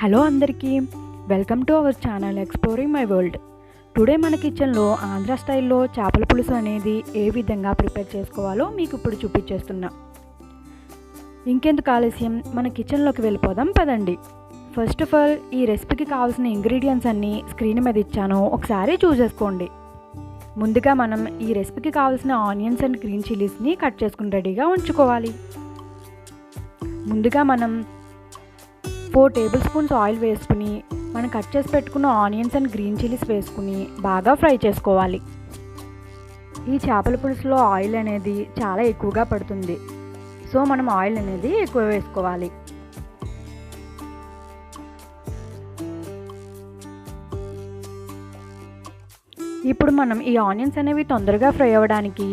Hello అందరికీ, welcome to our channel exploring my world. Today మన కిచెన్లో ఆంధ్ర స్టైల్లో చేపల పులుసు అనేది ఏ విధంగా ప్రిపేర్ చేసుకోవాలో మీకు ఇప్పుడు చూపించేస్తున్నా. ఇంకెందుకు ఆలస్యం, మన కిచెన్లోకి వెళ్ళిపోదాం పదండి. ఫస్ట్ ఆఫ్ ఆల్ ఈ రెసిపీకి కావాల్సిన ఇంగ్రీడియంట్స్ అన్నీ స్క్రీన్ మీద ఇచ్చాను, ఒకసారి చూసేసుకోండి. ముందుగా మనం ఈ రెసిపీకి కావాల్సిన ఆనియన్స్ అండ్ గ్రీన్ చిల్లీస్ని కట్ చేసుకుని రెడీగా ఉంచుకోవాలి. ముందుగా మనం 4 టేబుల్ స్పూన్స్ ఆయిల్ వేసుకుని మనం కట్ చేసి పెట్టుకున్న ఆనియన్స్ అండ్ గ్రీన్ చిల్లీస్ వేసుకుని బాగా ఫ్రై చేసుకోవాలి. ఈ చేపల పులుసులో ఆయిల్ అనేది చాలా ఎక్కువగా పడుతుంది, సో మనం ఆయిల్ అనేది ఎక్కువ వేసుకోవాలి. ఇప్పుడు మనం ఈ ఆనియన్స్ అనేవి తొందరగా ఫ్రై అవ్వడానికి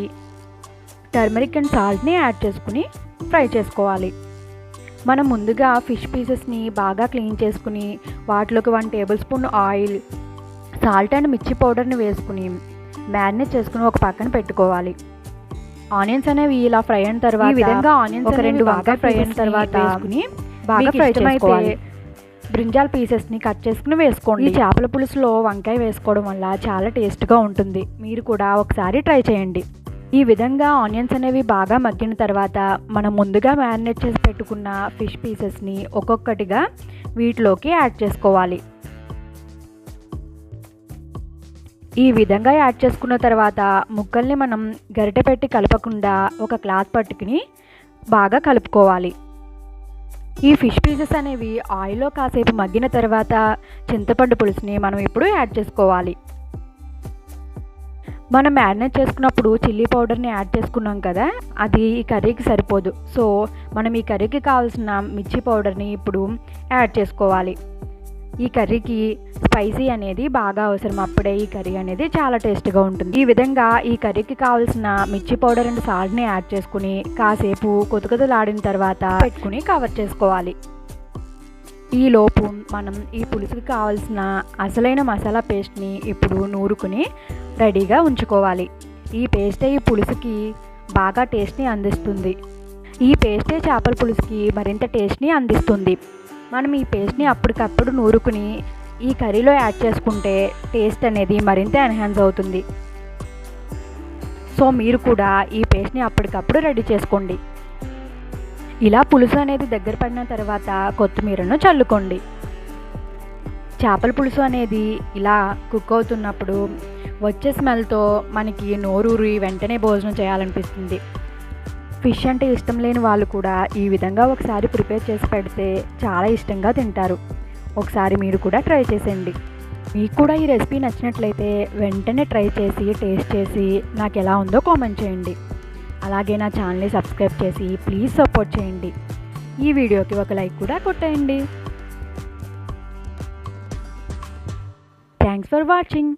టర్మరిక్ అండ్ సాల్ట్ని యాడ్ చేసుకుని ఫ్రై చేసుకోవాలి. మనం ముందుగా ఫిష్ పీసెస్ని బాగా క్లీన్ చేసుకుని వాటిలోకి 1 table spoon oil, salt and మిర్చి పౌడర్ని వేసుకుని మ్యారినేట్ చేసుకుని ఒక పక్కన పెట్టుకోవాలి. ఆనియన్స్ అనేవి ఇలా ఫ్రై అయిన తర్వాత ఈ విధంగా ఆనియన్స్ ఒక 2 బాగా ఫ్రై అయిన తర్వాత వేసుకుని బాగా ఫ్రై చేసుకోవాలి. బ్రింజాల్ పీసెస్ని కట్ చేసుకుని వేసుకోండి. ఈ చేపల పులుసులో వంకాయ వేసుకోవడం వల్ల చాలా టేస్ట్గా ఉంటుంది, మీరు కూడా ఒకసారి ట్రై చేయండి. ఈ విధంగా ఆనియన్స్ అనేవి బాగా మగ్గిన తర్వాత మనం ముందుగా మ్యారినేట్ చేసి పెట్టుకున్న ఫిష్ పీసెస్ని ఒక్కొక్కటిగా వీటిలోకి యాడ్ చేసుకోవాలి. ఈ విధంగా యాడ్ చేసుకున్న తర్వాత ముక్కల్ని మనం గరిటె పెట్టి కలపకుండా ఒక క్లాత్ పట్టుకుని బాగా కలుపుకోవాలి. ఈ ఫిష్ పీసెస్ అనేవి ఆయిల్లో కాసేపు మగ్గిన తర్వాత చింతపండు పులుసుని మనం ఇప్పుడు యాడ్ చేసుకోవాలి. మనం మ్యారినేట్ చేసుకున్నప్పుడు చిల్లీ పౌడర్ని యాడ్ చేసుకున్నాం కదా, అది ఈ కర్రీకి సరిపోదు, సో మనం ఈ కర్రీకి కావాల్సిన మిర్చి పౌడర్ని ఇప్పుడు యాడ్ చేసుకోవాలి. ఈ కర్రీకి స్పైసీ అనేది బాగా అవసరం, అప్పుడే ఈ కర్రీ అనేది చాలా టేస్ట్గా ఉంటుంది. ఈ విధంగా ఈ కర్రీకి కావాల్సిన మిర్చి పౌడర్ అండ్ సాల్ట్ని యాడ్ చేసుకుని కాసేపు కొతుకొతలాడిన తర్వాత పెట్టుకుని కవర్ చేసుకోవాలి. ఈలోపు మనం ఈ పులుసుకి కావాల్సిన అసలైన మసాలా పేస్ట్ని ఇప్పుడు నూరుకుని రెడీగా ఉంచుకోవాలి. ఈ పేస్టే ఈ పులుసుకి బాగా టేస్ట్ని అందిస్తుంది. ఈ పేస్టే చేపల పులుసుకి మరింత టేస్ట్ని అందిస్తుంది. మనం ఈ పేస్ట్ని అప్పటికప్పుడు నూరుకుని ఈ కర్రీలో యాడ్ చేసుకుంటే టేస్ట్ అనేది మరింత ఎన్హాన్స్ అవుతుంది. సో మీరు కూడా ఈ పేస్ట్ని అప్పటికప్పుడు రెడీ చేసుకోండి. ఇలా పులుసు అనేది దగ్గర పడిన తర్వాత కొత్తిమీరను చల్లుకోండి. చేపల పులుసు అనేది ఇలా కుక్ అవుతున్నప్పుడు వచ్చే స్మెల్తో మనకి నోరూరి వెంటనే భోజనం చేయాలనిపిస్తుంది. ఫిష్ అంటే ఇష్టం లేని వాళ్ళు కూడా ఈ విధంగా ఒకసారి ప్రిపేర్ చేసి పెడితే చాలా ఇష్టంగా తింటారు. ఒకసారి మీరు కూడా ట్రై చేసేయండి. మీకు కూడా ఈ రెసిపీ నచ్చినట్లయితే వెంటనే ట్రై చేసి టేస్ట్ చేసి నాకు ఎలా ఉందో కామెంట్ చేయండి. అలాగే నా ఛానల్ని సబ్స్క్రైబ్ చేసి ప్లీజ్ సపోర్ట్ చేయండి. ఈ వీడియోకి ఒక లైక్ కూడా కొట్టేయండి. Thanks for watching.